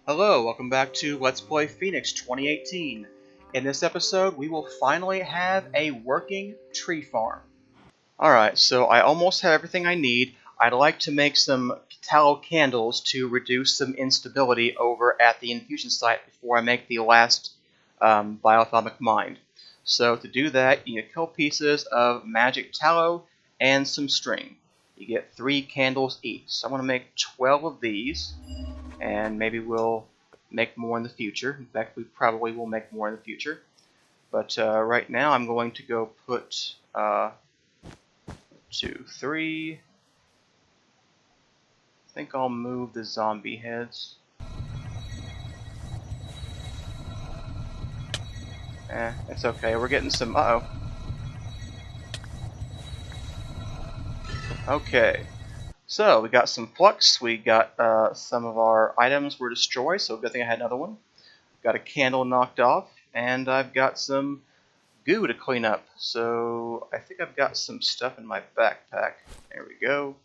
Hello, welcome back to Let's Play Phoenix 2018. In this episode, we will finally have a working tree farm. Alright, so I almost have everything I need. I'd like to make some tallow candles to reduce some instability over at the infusion site before I make the last biothalmic mine. So to do that, you need a couple pieces of magic tallow and some string. You get 3 candles each. So I'm going to make 12 of these. And maybe we'll make more in the future. In fact, we probably will make more in the future. But right now I'm going to go put 2, 3. I think I'll move the zombie heads. It's okay. We're getting some... Okay. So, we got some flux, we got some of our items were destroyed, so good thing I had another one. Got a candle knocked off, and I've got some goo to clean up. So, I think I've got some stuff in my backpack. There we go.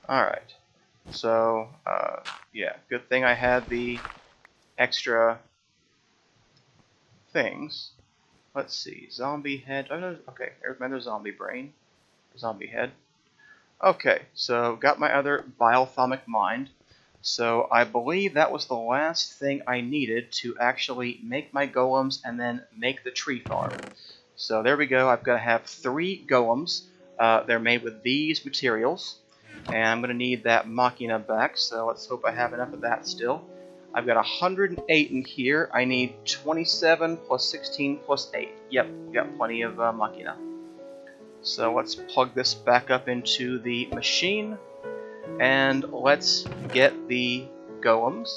Alright. So, yeah, good thing I had the extra things. Let's see, zombie head. Oh, no, okay, there's my other zombie brain. Zombie head. Okay, so got my other biothalmic mind. So I believe that was the last thing I needed to actually make my golems and then make the tree farm. So there we go. I've got to have 3 golems. They're made with these materials. And I'm going to need that machina back, so let's hope I have enough of that still. I've got 108 in here. I need 27 plus 16 plus 8. Yep, got plenty of machina. So let's plug this back up into the machine. And let's get the golems.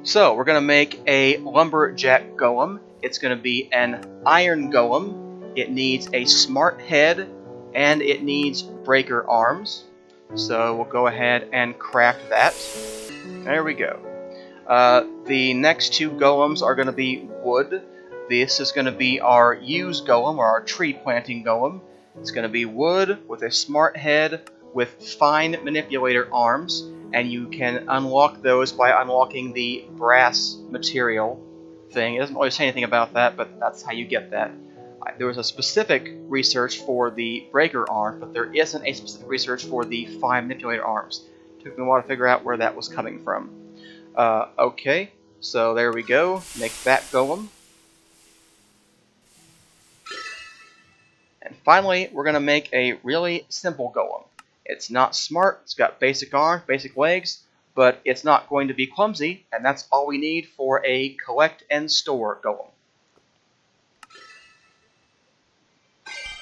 So we're going to make a lumberjack golem. It's going to be an iron golem. It needs a smart head. And it needs breaker arms. So we'll go ahead and craft that. There we go. The next 2 golems are going to be wood. This is going to be our use golem, or our tree planting golem. It's going to be wood with a smart head with fine manipulator arms. And you can unlock those by unlocking the brass material thing. It doesn't really say anything about that, but that's how you get that. There was a specific research for the breaker arm, but there isn't a specific research for the fine manipulator arms. It took me a while to figure out where that was coming from. Okay, so there we go. Make that golem. And finally, we're going to make a really simple golem. It's not smart, it's got basic arms, basic legs, but it's not going to be clumsy, and that's all we need for a collect and store golem.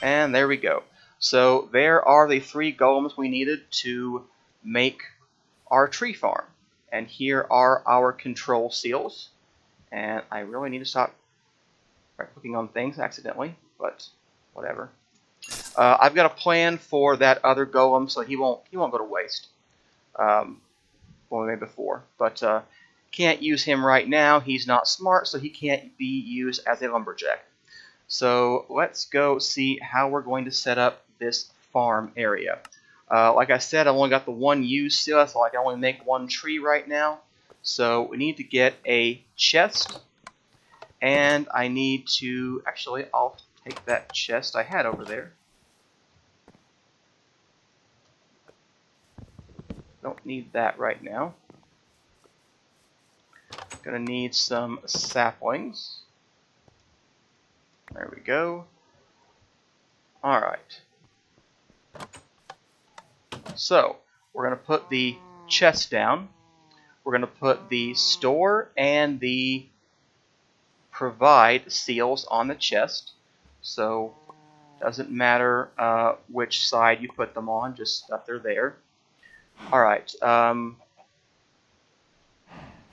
And there we go. So there are the 3 golems we needed to make our tree farm. And here are our control seals. And I really need to stop clicking on things accidentally, but whatever. I've got a plan for that other golem, so he won't go to waste. Well, we made before, but can't use him right now. He's not smart, so he can't be used as a lumberjack. So let's go see how we're going to set up this farm area. Like I said, I've only got the 1 use still, so I can only make 1 tree right now. So we need to get a chest, and I need to, actually I'll take that chest I had over there. Don't need that right now. Gonna need some saplings. There we go. Alright. So, we're going to put the chest down. We're going to put the store and the provide seals on the chest. So, doesn't matter which side you put them on, just that they're there. Alright.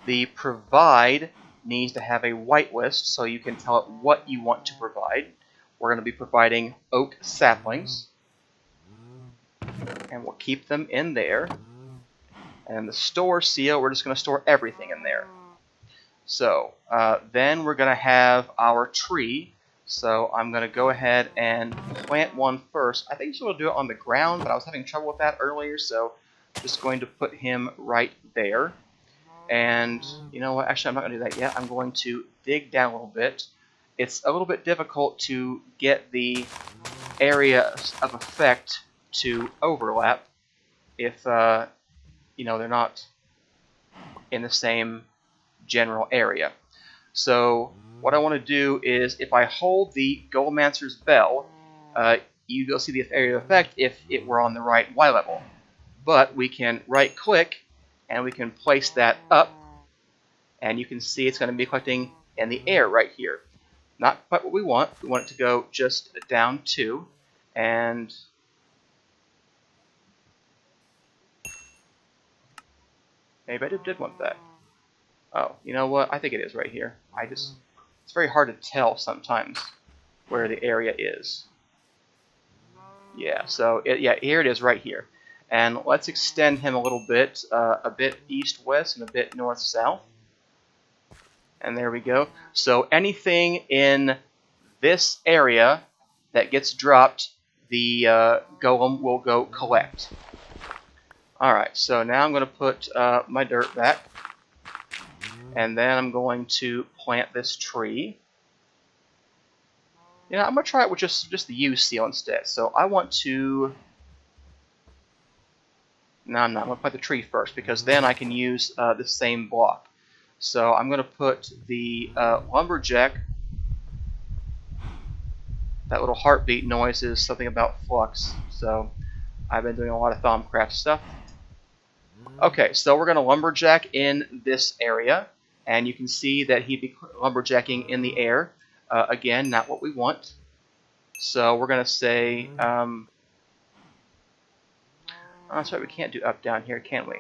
The provide needs to have a whitelist so you can tell it what you want to provide. We're going to be providing oak saplings, and we'll keep them in there. And the store seal, we're just going to store everything in there. So then we're going to have our tree. So I'm going to go ahead and plant one first. I think she'll do it on the ground, but I was having trouble with that earlier, so I'm just going to put him right there. And you know what? Actually, I'm not going to do that yet. I'm going to dig down a little bit. It's a little bit difficult to get the areas of effect to overlap if you know, they're not in the same general area. So what I want to do is, if I hold the Golemancer's Bell, you will see the area of effect if it were on the right Y level. But we can right click and we can place that up, and you can see it's going to be collecting in the air right here. Not quite what we want. We want it to go just down 2, and maybe I did want that. Oh, you know what? I think it is right here. It's very hard to tell sometimes where the area is. Yeah, so yeah, here it is right here. And let's extend him a little bit, a bit east-west and a bit north-south. And there we go. So anything in this area that gets dropped, the golem will go collect. Alright, so now I'm going to put my dirt back. And then I'm going to plant this tree. You know, I'm going to try it with just the U seal instead. So I want to... No, I'm not. I'm going to plant the tree first, because then I can use the same block. So I'm going to put the lumberjack. That little heartbeat noise is something about flux. So I've been doing a lot of Thaumcraft stuff. Okay, so we're going to lumberjack in this area. And you can see that he'd be lumberjacking in the air. Again, not what we want. So we're going to say... oh, that's right, we can't do up, down here, can we?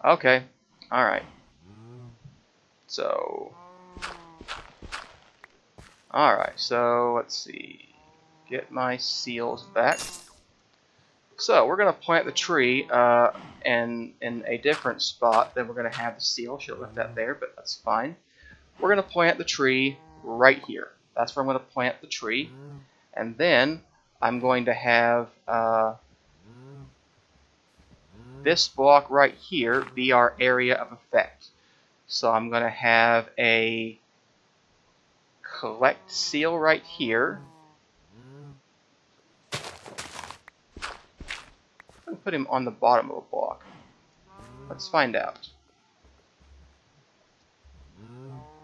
Okay, alright. So... Alright, so let's see. Get my seals back. So we're going to plant the tree in a different spot than we're going to have the seal. Should have left that there, but that's fine. We're going to plant the tree right here. That's where I'm going to plant the tree. And then I'm going to have this block right here be our area of effect. So I'm going to have a collect seal right here. Put him on the bottom of a block. Let's find out.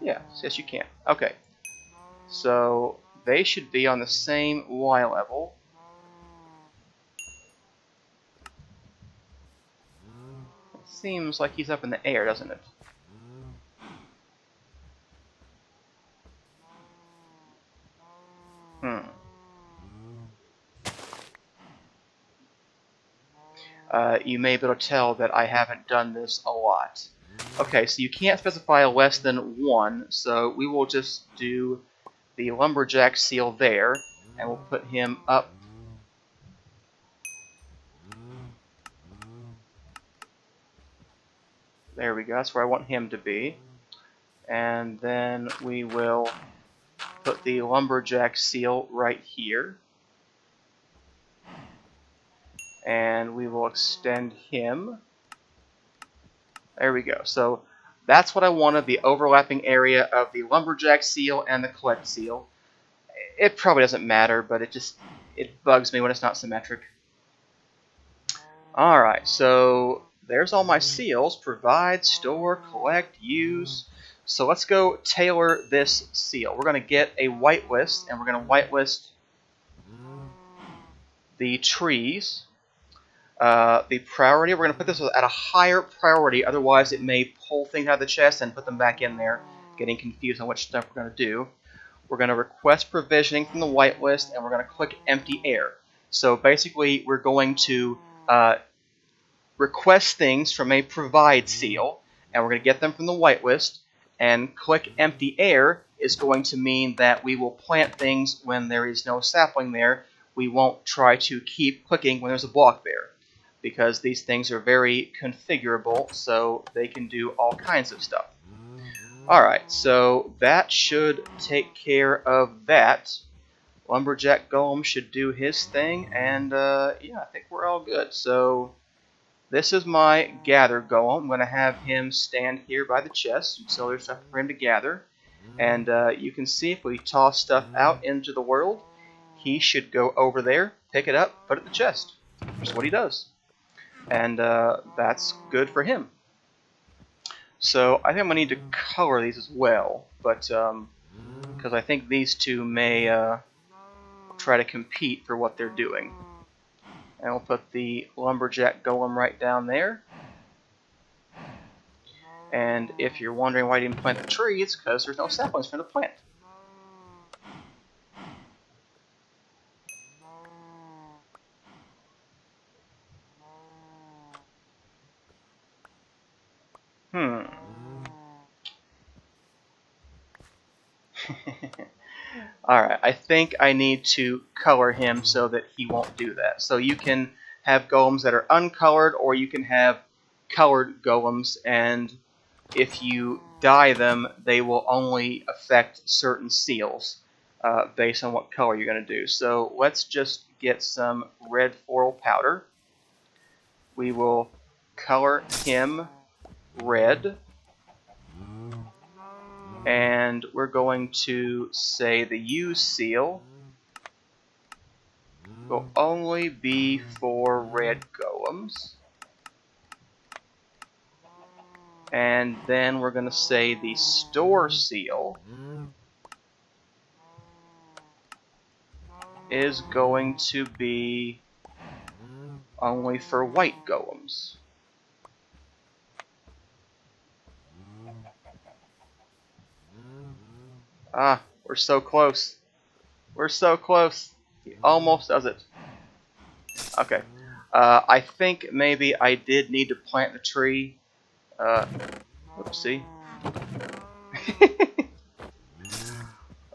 Yeah, yes you can. Okay. So they should be on the same Y level. It seems like he's up in the air, doesn't it? You may be able to tell that I haven't done this a lot. Okay, so you can't specify a less than 1, so we will just do the lumberjack seal there, and we'll put him up. There we go, that's where I want him to be. And then we will put the lumberjack seal right here. And we will extend him. There we go. So that's what I wanted, the overlapping area of the lumberjack seal and the collect seal. It probably doesn't matter, but it bugs me when it's not symmetric. Alright, so there's all my seals. Provide, store, collect, use. So let's go tailor this seal. We're going to get a whitelist, and we're going to whitelist the trees. The priority, we're going to put this at a higher priority, otherwise it may pull things out of the chest and put them back in there, getting confused on which stuff we're going to do. We're going to request provisioning from the whitelist, and we're going to click empty air. So basically we're going to request things from a provide seal, and we're going to get them from the whitelist, and click empty air is going to mean that we will plant things when there is no sapling there. We won't try to keep clicking when there's a block there, because these things are very configurable, so they can do all kinds of stuff. Alright, so that should take care of that. Lumberjack Golem should do his thing, and yeah, I think we're all good. So this is my gather golem. I'm going to have him stand here by the chest, so there's stuff for him to gather. And you can see if we toss stuff out into the world, he should go over there, pick it up, put it in the chest. Which is what he does. And that's good for him. So I think I'm going to need to color these as well, but because I think these two may try to compete for what they're doing. And we'll put the Lumberjack Golem right down there. And if you're wondering why I didn't plant the tree, it's because there's no saplings for the plant. Alright, I think I need to color him so that he won't do that. So you can have golems that are uncolored, or you can have colored golems, and if you dye them, they will only affect certain seals based on what color you're going to do. So let's just get some red foil powder. We will color him red. And we're going to say the use seal will only be for red golems. And then we're going to say the store seal is going to be only for white golems. Ah, we're so close. We're so close. He almost does it. Okay. I think maybe I did need to plant the tree. Oopsie.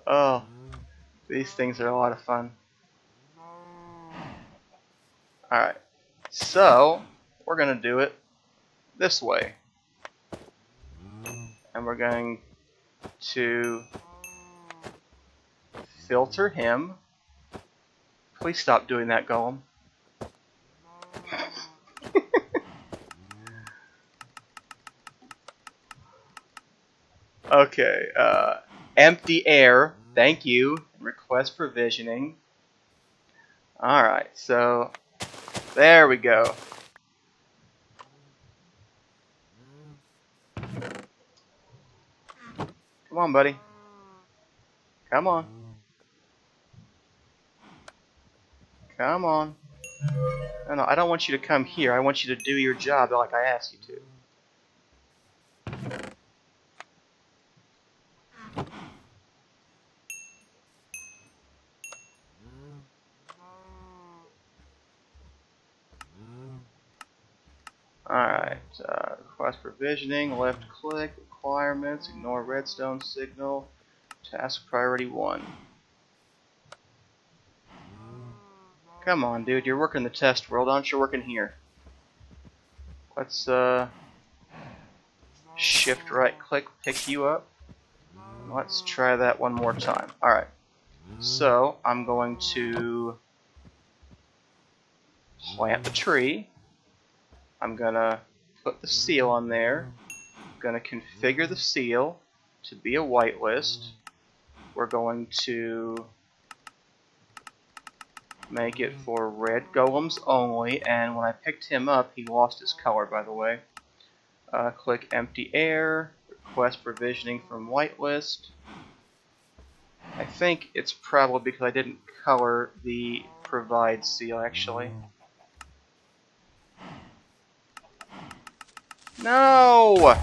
Oh, these things are a lot of fun. Alright. So, we're going to do it this way. And we're going to filter him. Please stop doing that, Golem. Okay, empty air, thank you. Request provisioning. Alright, so there we go. Come on, buddy. Come on. Come on. No, I don't want you to come here. I want you to do your job like I asked you to. Alright, request provisioning, left click, requirements, ignore redstone signal, task priority 1. Come on, dude, you're working the test world, aren't you working here? Let's, shift right click, pick you up. Let's try that one more time. Alright, so I'm going to plant the tree. I'm gonna put the seal on there. I'm gonna configure the seal to be a whitelist. We're going to make it for red golems only, and when I picked him up, he lost his color, by the way. Click empty air, request provisioning from whitelist. I think it's probably because I didn't color the provide seal, actually. No!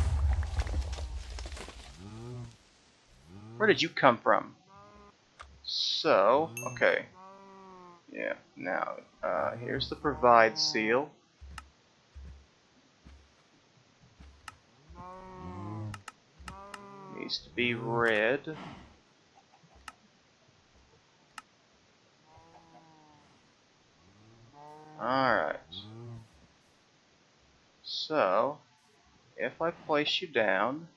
Where did you come from? So, okay. Yeah, now, here's the provide seal. Needs to be red. Alright. So, if I place you down,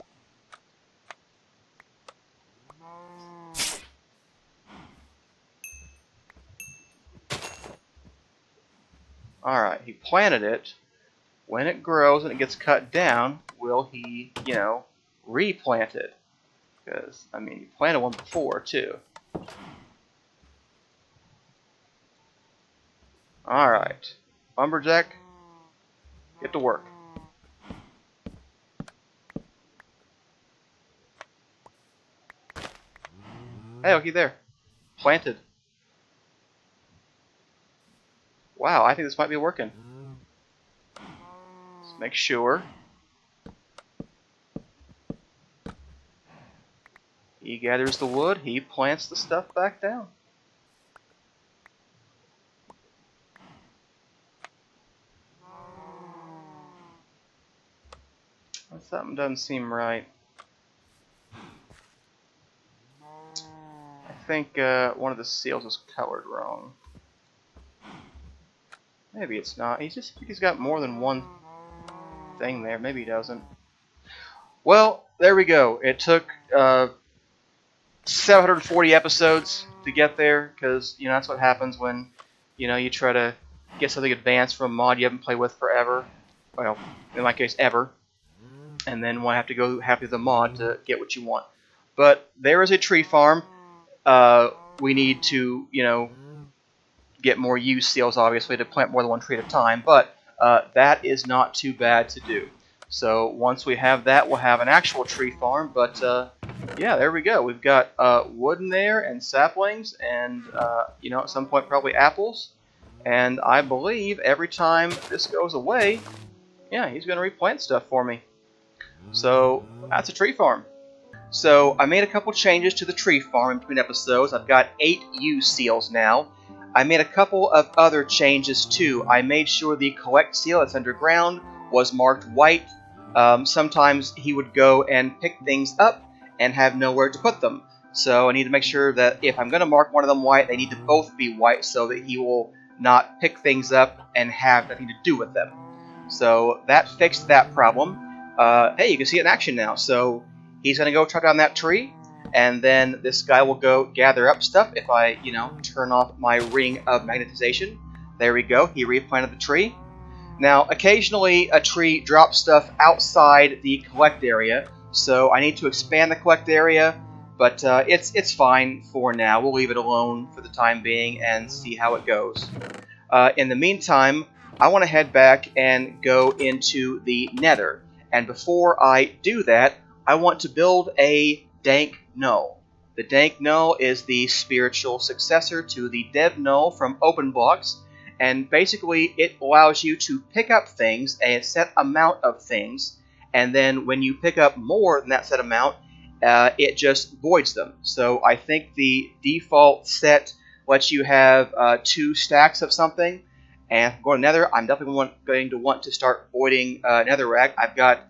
Alright, he planted it. When it grows and it gets cut down, will he, replant it? Because, I mean, he planted one before, too. Alright. Lumberjack, get to work. Hey, looky there. Planted. Wow, I think this might be working. Let's make sure. He gathers the wood, he plants the stuff back down. Something doesn't seem right. I think one of the seals is colored wrong. Maybe it's not. He's got more than one thing there. Maybe he doesn't. Well, there we go. It took 740 episodes to get there, because that's what happens when you try to get something advanced from a mod you haven't played with forever. Well, in my case, ever. And then have to go halfway through the mod to get what you want. But there is a tree farm. We need to, get more used seals, obviously, to plant more than one tree at a time. But that is not too bad to do. So once we have that, we'll have an actual tree farm. But yeah, there we go. We've got wood in there and saplings, and at some point probably apples. And I believe every time this goes away, yeah, he's going to replant stuff for me. So that's a tree farm. So I made a couple changes to the tree farm in between episodes. I've got 8 used seals now. I made a couple of other changes too. I made sure the collect seal that's underground was marked white. Sometimes he would go and pick things up and have nowhere to put them. So I need to make sure that if I'm going to mark one of them white, they need to both be white so that he will not pick things up and have nothing to do with them. So that fixed that problem. Hey, you can see it in action now. So he's going to go chop down that tree, and then this guy will go gather up stuff if I, turn off my ring of magnetization. There we go. He replanted the tree. Now, occasionally a tree drops stuff outside the collect area, so I need to expand the collect area, but it's fine for now. We'll leave it alone for the time being and see how it goes. In the meantime, I want to head back and go into the Nether. And before I do that, I want to build a Dank Null. The Dank Null is the spiritual successor to the Dev Null from OpenBlocks, and basically it allows you to pick up things, a set amount of things, and then when you pick up more than that set amount, it just voids them. So I think the default set lets you have 2 stacks of something. And going to Nether, I'm definitely going to want to start voiding Netherrack. I've got,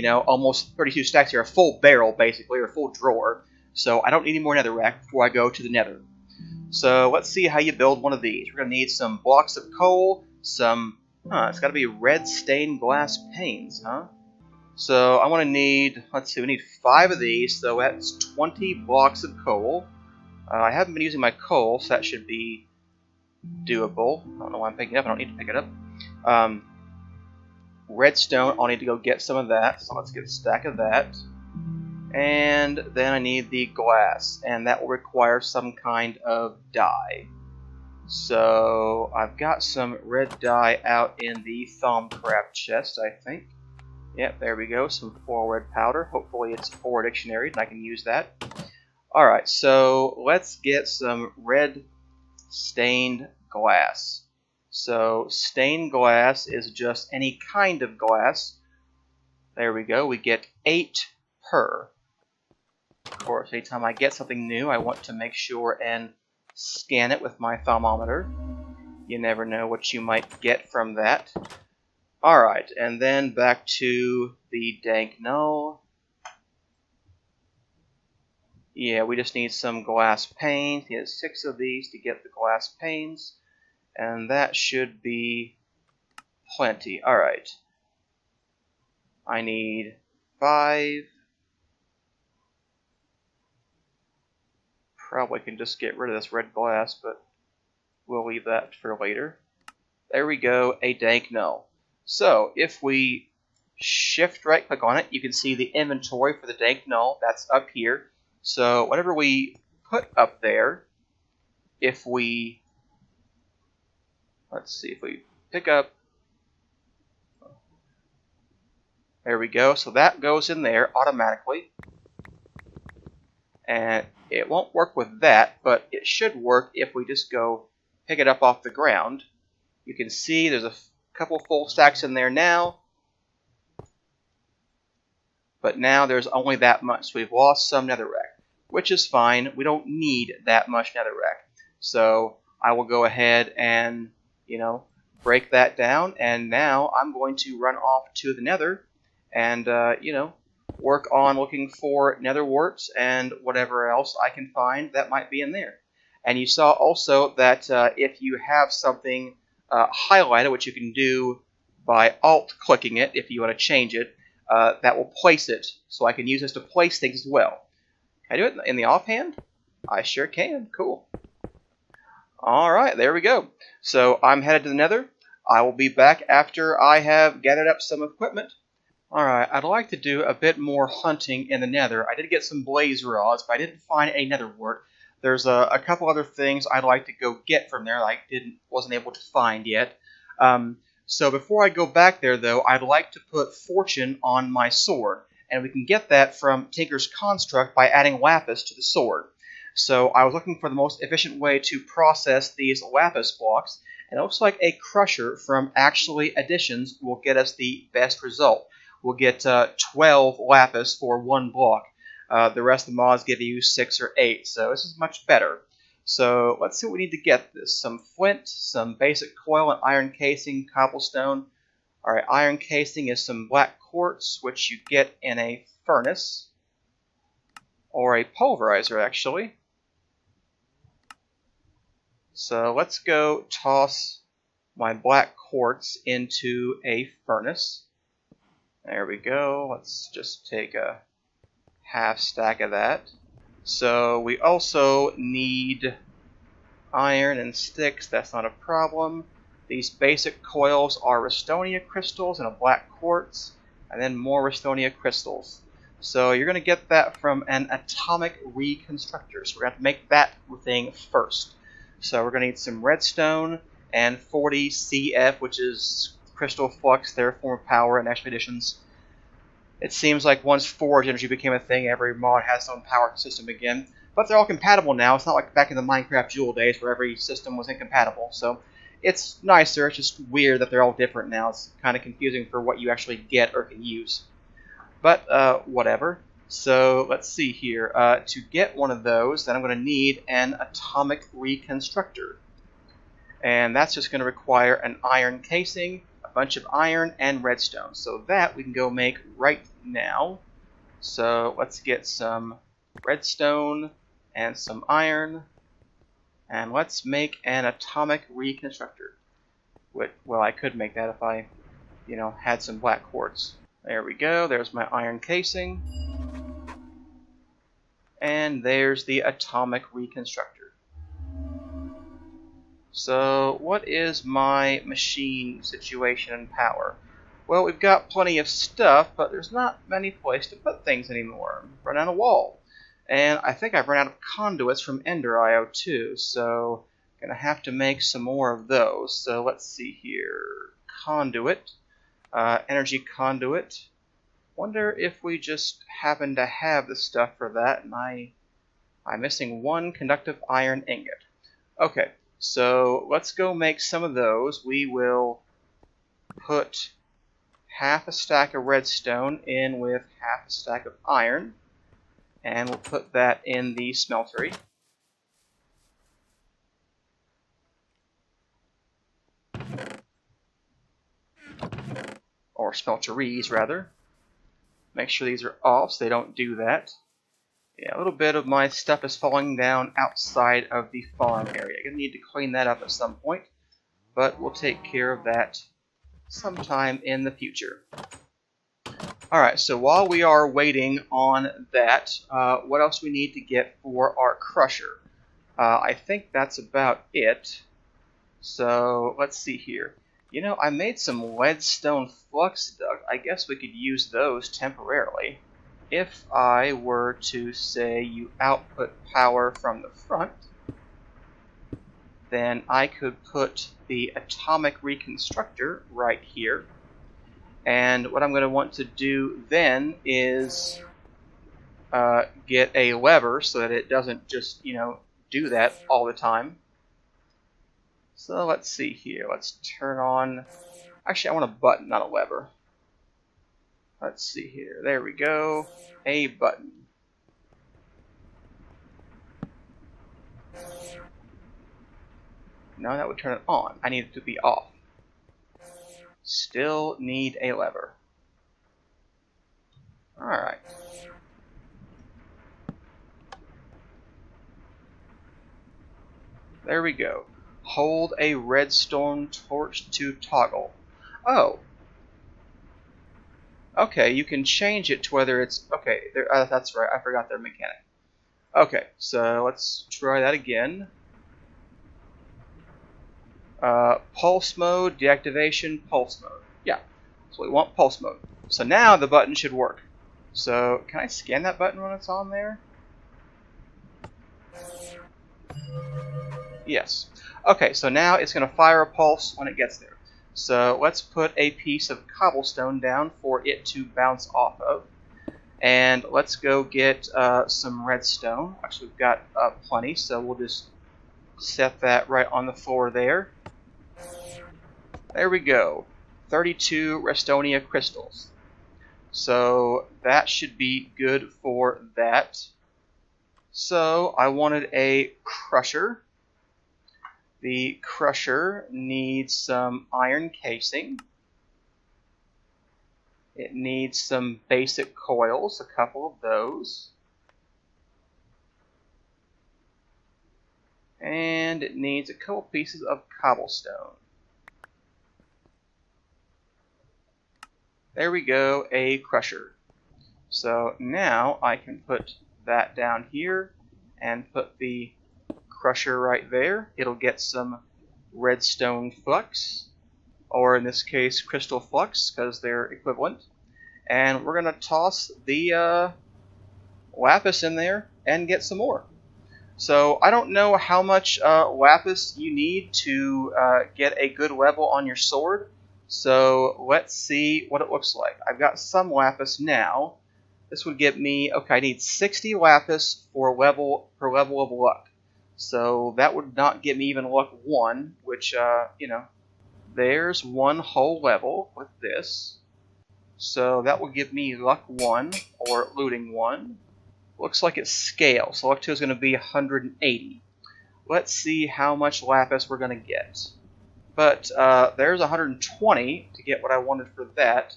almost 32 stacks here, a full barrel, basically, or a full drawer. So I don't need any more Netherrack before I go to the Nether. So let's see how you build one of these. We're going to need some blocks of coal, it's got to be red stained glass panes, huh? So I want to need, let's see, we need 5 of these, so that's 20 blocks of coal. I haven't been using my coal, so that should be doable. I don't know why I'm picking it up. I don't need to pick it up. Redstone, I'll need to go get some of that. So let's get a stack of that. And then I need the glass. And that will require some kind of dye. So I've got some red dye out in the Thaumcraft chest, I think. Yep, there we go. Some 4 red powder. Hopefully it's 4 dictionary and I can use that. Alright, so let's get some red stained glass. So stained glass is just any kind of glass. There we go. We get 8 per. Of course, anytime I get something new, I want to make sure and scan it with my thermometer. You never know what you might get from that. Alright, and then back to the Dank Null. Yeah, we just need some glass panes. He has 6 of these to get the glass panes. And that should be plenty. Alright. I need 5. Probably can just get rid of this red glass, but we'll leave that for later. There we go, a dank null. So if we shift right click on it, you can see the inventory for the dank null. That's up here. So whatever we put up there, if we, let's see, if we pick up, there we go. So that goes in there automatically. And it won't work with that, but it should work if we just go pick it up off the ground. You can see there's a couple full stacks in there now, but now there's only that much. So we've lost some netherrack, which is fine. We don't need that much netherrack. So I will go ahead and, break that down, and now I'm going to run off to the nether and, work on looking for nether warts and whatever else I can find that might be in there. And you saw also that if you have something highlighted, which you can do by alt-clicking it if you want to change it, that will place it. So I can use this to place things as well. Can I do it in the offhand? I sure can. Cool. Alright, there we go. So I'm headed to the nether. I will be back after I have gathered up some equipment. Alright, I'd like to do a bit more hunting in the nether. I did get some blaze rods, but I didn't find a nether wart. There's a couple other things I'd like to go get from there I wasn't able to find yet. So before I go back there, though, I'd like to put fortune on my sword. And we can get that from Tinker's Construct by adding lapis to the sword. So I was looking for the most efficient way to process these lapis blocks. And it looks like a crusher from Actually Additions will get us the best result. We'll get 12 lapis for one block. The rest of the mods give you 6 or 8, so this is much better. So let's see what we need to get this. Some flint, some basic coil and iron casing, cobblestone. Alright, iron casing is some black quartz, which you get in a furnace. Or a pulverizer, actually. So let's go toss my black quartz into a furnace. There we go. Let's just take a half stack of that. So we also need iron and sticks. That's not a problem. These basic coils are Restonia crystals and a black quartz, and then more Restonia crystals. So you're going to get that from an atomic reconstructor. So we're going to have to make that thing first. So we're going to need some redstone and 40 CF, which is crystal flux, their form of power in expeditions. It seems like once forge energy became a thing, every mod has its own power system again. But they're all compatible now. It's not like back in the Minecraft Jewel days where every system was incompatible. So it's nicer. It's just weird that they're all different now. It's kind of confusing for what you actually get or can use. But whatever. So let's see here. To get one of those, then I'm going to need an atomic reconstructor. And that's just going to require an iron casing, a bunch of iron, and redstone. So that we can go make right now. So let's get some redstone and some iron. And let's make an atomic reconstructor. Well, I could make that if I, had some black quartz. There we go. There's my iron casing. And there's the atomic reconstructor. So, what is my machine situation and power? Well, we've got plenty of stuff, but there's not many places to put things anymore. I've run out of wall. And I think I've run out of conduits from Ender IO too, so I'm going to have to make some more of those. So let's see here. Conduit. Energy conduit. Wonder if we just happen to have the stuff for that, and I'm missing one conductive iron ingot. Okay, so let's go make some of those. We will put half a stack of redstone in with half a stack of iron, and we'll put that in the smeltery. Or smelteries, rather. Make sure these are off so they don't do that. Yeah, a little bit of my stuff is falling down outside of the farm area. I'm going to need to clean that up at some point, but we'll take care of that sometime in the future. Alright, so while we are waiting on that, what else we need to get for our crusher? I think that's about it. So let's see here. You know, I made some leadstone flux duct. I guess we could use those temporarily. If I were to say you output power from the front, then I could put the atomic reconstructor right here. And what I'm going to want to do then is get a lever so that it doesn't just, do that all the time. So let's see here. Let's turn on... Actually, I want a button, not a lever. Let's see here. There we go. A button. No, that would turn it on. I need it to be off. Still need a lever. Alright. There we go. Hold a redstone torch to toggle. Oh. Okay, you can change it to whether it's... Okay, that's right. I forgot their mechanic. Okay, so let's try that again. Pulse mode, deactivation, pulse mode. Yeah, so we want pulse mode. So now the button should work. So, can I scan that button when it's on there? Yes. Okay, so now it's going to fire a pulse when it gets there. So let's put a piece of cobblestone down for it to bounce off of. And let's go get some redstone. Actually, we've got plenty, so we'll just set that right on the floor there. There we go. 32 Restonia crystals. So that should be good for that. So I wanted a crusher. The crusher needs some iron casing. It needs some basic coils, a couple of those. And it needs a couple pieces of cobblestone. There we go, a crusher. So now I can put that down here and put the crusher right there. It'll get some redstone flux, or in this case crystal flux, because they're equivalent. And we're going to toss the lapis in there and get some more. So I don't know how much lapis you need to get a good level on your sword. So let's see what it looks like. I've got some lapis now. This would get me, okay, I need 60 lapis per level of luck. So that would not get me even luck 1, which, there's one whole level with this. So that will give me luck 1, or looting 1. Looks like it's scale, so luck 2 is going to be 180. Let's see how much lapis we're going to get. But there's 120 to get what I wanted for that.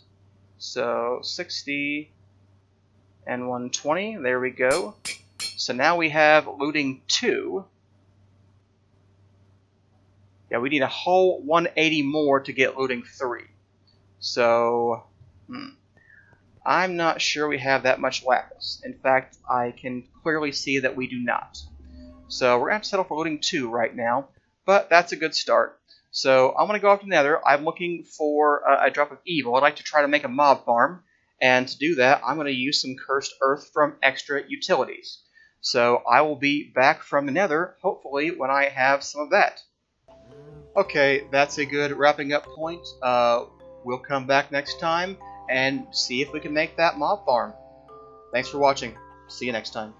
So 60 and 120, there we go. So now we have looting 2. Yeah, we need a whole 180 more to get looting 3. So, I'm not sure we have that much lapis. In fact, I can clearly see that we do not. So we're going to have to settle for looting 2 right now, but that's a good start. So I'm going to go up to Nether. I'm looking for a drop of evil. I'd like to try to make a mob farm, and to do that, I'm going to use some cursed earth from extra utilities. So I will be back from the Nether, hopefully, when I have some of that. Okay, that's a good wrapping up point. We'll come back next time and see if we can make that mob farm. Thanks for watching. See you next time.